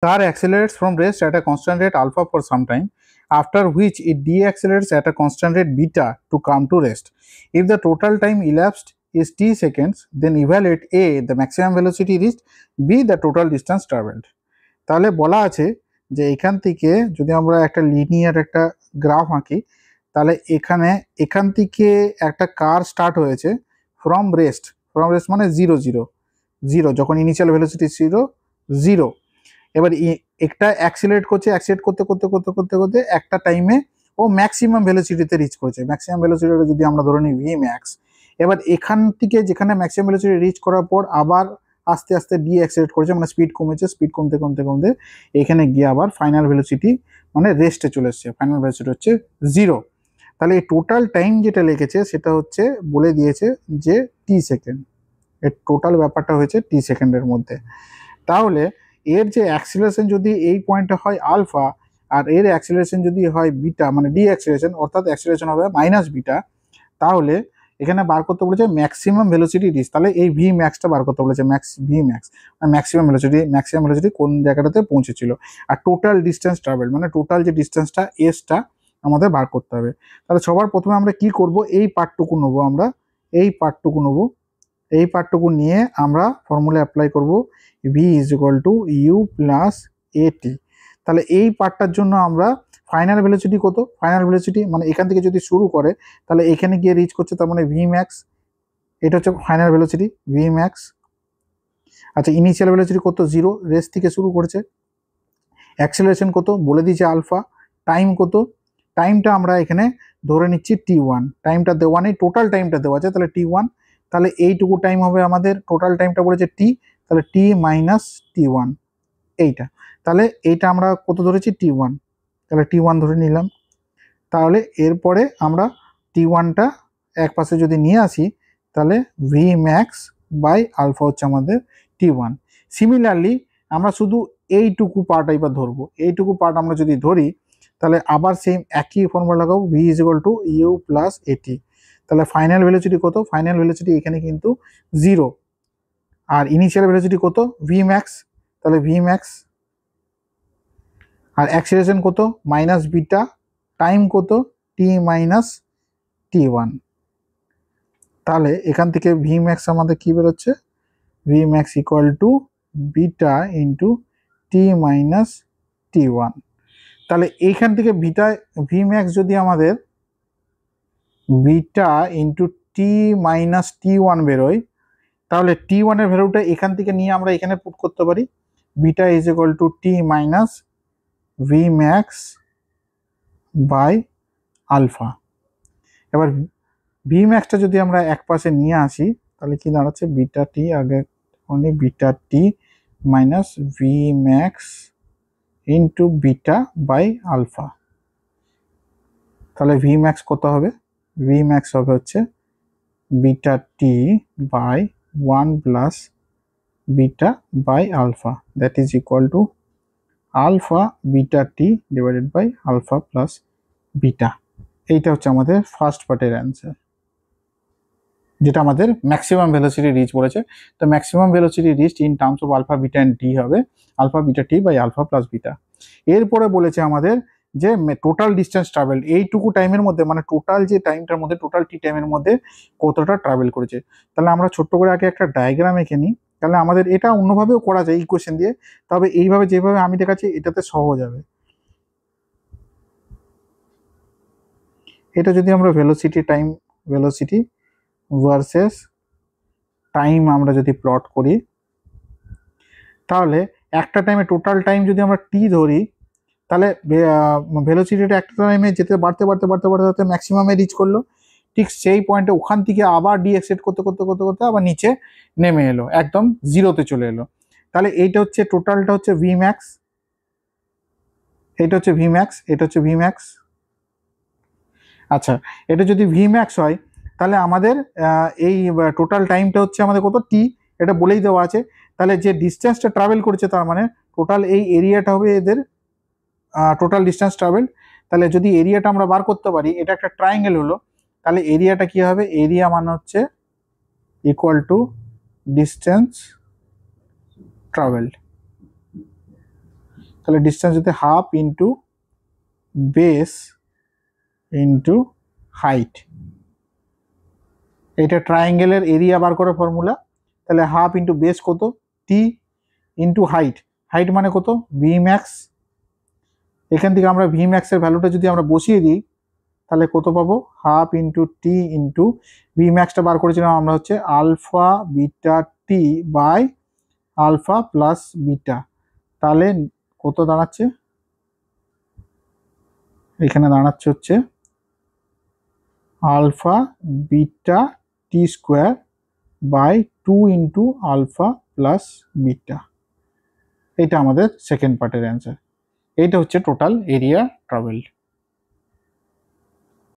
car accelerates from rest at a constant rate alpha for some time, after which it deaccelerates at a constant rate beta to come to rest. If the total time elapsed is t seconds, then evaluate a the maximum velocity reached, b the total distance traveled. তাহলে বলা আছে যে এখান থেকে যদি আমরা একটা linear একটা গ্রাফ আঁকি, তাহলে এখান থেকে একটা কার স্টার্ট হয়েছে ফ্রম রেস্ট মানে 0 যখন ইনিশিয়াল ভেলোসিটি ছিল 0। এবার একটা অ্যাক্সিলারেট করতে করতে করতে করতে করতে একটা টাইমে ও ম্যাক্সিমাম ভেলোসিটিতে রিচ করেছে। ম্যাক্সিমাম ভেলোসিটিটা যদি আমরা ধরে নিই ভি ম্যাক্স, এবার এখান থেকে যেখানে ম্যাক্সিমাম ভেলোসিটি রিচ করার পর আবার আস্তে আস্তে ডি অ্যাক্সিলারেট করেছে, মানে স্পিড কমেছে, স্পিড কমতে কমতে কমতে এখানে গিয়ে আবার ফাইনাল ভেলোসিটি মানে রেস্টে চলে এসছে, ফাইনাল ভেলোসিটি হচ্ছে 0। তাহলে এই টোটাল টাইম যেটা লেগেছে সেটা হচ্ছে বলে দিয়েছে যে টি সেকেন্ড, এর টোটাল ব্যাপারটা হয়েছে টি সেকেন্ডের মধ্যে। তাহলে এর যে অ্যাক্সিলারেশন যদি এই পয়েন্টে হয় আলফা আর এর অ্যাক্সিলারেশন যদি হয় বিটা মানে ডি অ্যাক্সিলারেশন, অর্থাৎ অ্যাক্সিলারেশন হবে মাইনাস বিটা, তাহলে এখানে বার করতে বলেছে ম্যাক্সিমাম ভেলোসিটি রিচ। তাহলে এই ভি ম্যাক্সটা বার করতে বলেছে, ভি ম্যাক্স ম্যাক্সিমাম ভেলোসিটি কোন জায়গাটাতে পৌঁছেছিল, আর টোটাল ডিস্টেন্স ট্রাভেল মানে টোটাল যে ডিস্টেন্সটা এসটা আমাদের বার করতে হবে। তাহলে সবার প্রথমে আমরা কি করব, এই পার্টটুকু নেবো, আমরা এই পার্টটুকু নিয়ে আমরা ফর্মুলা অ্যাপ্লাই করব V is equal to U plus at. তাহলে এই পার্টটার জন্য আমরা ফাইনাল ভেলোসিটি কত, ফাইনাল ভেলোসিটি মানে এখান থেকে যদি শুরু করে তাহলে এখানে গিয়ে রিচ করছে, তার মানে ভি ম্যাক্স, এটা হচ্ছে ফাইনাল ভেলোসিটি ভি ম্যাক্স। আচ্ছা ইনিশিয়াল ভেলোসিটি কত, 0, রেস্ট থেকে শুরু করেছে। অ্যাক্সেলারেশন কত বলে দিয়েছে আলফা। টাইম কত, টাইমটা আমরা এখানে ধরে নিচ্ছি t1, টাইমটা দেওয়া নেই, টোটাল টাইমটা দেওয়া আছে, তাহলে t1, তাহলে এইটুকু টাইম হবে আমাদের, টোটাল টাইমটা বলেছে t, তাহলে t মাইনাস t1 এইটা, তাহলে এইটা আমরা কত ধরেছি t1, তাহলে t1 ধরে নিলাম। তাহলে এরপরে আমরা t1টা এক পাশে যদি নিয়ে আসি তাহলে ভি ম্যাক্স বাই আলফা হচ্ছে আমাদের t1। সিমিলারলি আমরা শুধু এইটুকু পার্ট এবার ধরবো, এইটুকু পার্ট আমরা যদি ধরি তাহলে আবার সেম একই ফর্মুলা লাগাবো, V is equal to U plus at. তাহলে ফাইনাল ভেলোসিটি কত, ফাইনাল ভেলোসিটি এখানে কিন্তু 0, আর ইনিশিয়াল ভেলোসিটি কত ভি ম্যাক্স, তাহলে ভি ম্যাক্স, আর অ্যাক্সিলারেশন কত মাইনাস বিটা, টাইম কত টি মাইনাস t1। তাহলে এখান থেকে ভি ম্যাক্স আমাদের কি বেরোচ্ছে, V max equal to beta into T minus t1। তাহলে এইখান থেকে ভি ম্যাক্স যদি আমাদের beta into T minus t1 বেরোয়, তাহলে t1 এর ভ্যালুটা এখান থেকে নিয়ে আমরা এখানে পুট করতে পারি, beta is equal to T minus V max by alpha. এবার ভি ম্যাক্সটা যদি আমরা এক পাশে নিয়ে আসি তাহলে কি দাঁড়াচ্ছে, বিটা টি আগে beta T minus V max into beta by alpha. তাহলে ভি ম্যাক্স কত হবে, ভি ম্যাক্স হবে হচ্ছে beta T by 1 plus beta by alpha, that is equal to alpha beta T divided by alpha plus beta. এইটা হচ্ছে আমাদের first পার্টের answer, যেটা আমাদের ম্যাক্সিমাম ভেলোসিটি রিচ বলেছে। তো maximum velocity reach in terms of alpha beta and t হবে alpha beta T by alpha plus beta. এরপরে বলেছে আমাদের যে টোটাল ডিস্টেন্স ট্রাভেল এইটুকু টাইমের মধ্যে, মানে টোটাল যে টাইমটার মধ্যে, টোটাল টি টাইমের মধ্যে কতটা ট্রাভেল করেছে। তাহলে আমরা ছোট্ট করে আগে একটা ডায়াগ্রাম এঁকে নিই, তাহলে আমাদের এটা অন্যভাবেও করা যায় ইকুয়েশন দিয়ে, তবে এইভাবে যেভাবে আমি দেখাচ্ছি এটাতে সহজ হবে। এটা যদি আমরা ভেলোসিটি ভার্সেস টাইম আমরা যদি প্লট করি, তাহলে একটা টাইমে টোটাল টাইম যদি আমরা টি ধরি, তাহলে ভেলোসিটিটা একটা টাইমে যেতে বাড়তে বাড়তে বাড়তে বাড়তে বাড়তে ম্যাক্সিমামে রিচ করলো, ঠিক সেই পয়েন্টে ওখান থেকে আবার ডিএক্সেট করতে করতে করতে করতে আবার নিচে নেমে এলো, একদম 0-তে চলে এলো। তাহলে এইটা হচ্ছে টোটালটা হচ্ছে ভি ম্যাক্স, এটা হচ্ছে ভি ম্যাক্স, এটা হচ্ছে ভি ম্যাক্স। আচ্ছা এটা যদি ভি ম্যাক্স হয় তাহলে আমাদের এই টোটাল টাইমটা হচ্ছে আমাদের কত টি, এটা বলেই দেওয়া আছে। তাহলে যে ডিস্টেন্সটা ট্রাভেল করেছে তার মানে টোটাল এই এরিয়াটা হবে এদের টোটাল ডিস্টেন্স ট্রাভেল। তাহলে যদি এরিয়াটা আমরা বার করতে পারি, এটা একটা ট্রায়াঙ্গেল হলো, তাহলে এরিয়াটা কি হবে, এরিয়া মানে হচ্ছে ইকুয়াল টু ডিস্টেন্স ট্রাভেলড। তাহলে ডিস্টেন্স হচ্ছে half into base into height. এটা ট্রায়াঙ্গেলের এরিয়া বার করার ফর্মুলা। তাহলে হাফ ইন্টু বেস কত, টি, ইন্টু হাইট, হাইট মানে কত, ভি ম্যাক্স। এখান থেকে আমরা ভি ম্যাক্সের ভ্যালুটা যদি আমরা বসিয়ে দিই তাহলে কত পাবো, half into T into V ম্যাক্সটা বার করেছিলাম আমরা হচ্ছে alpha beta T by alpha plus beta. তাহলে কত দাঁড়াচ্ছে, এখানে দাঁড়াচ্ছে হচ্ছে alpha beta T square by 2 into alpha plus beta. এটা আমাদের সেকেন্ড পার্টের অ্যান্সার। এইটা হচ্ছে টোটাল এরিয়া ট্রাভেলড।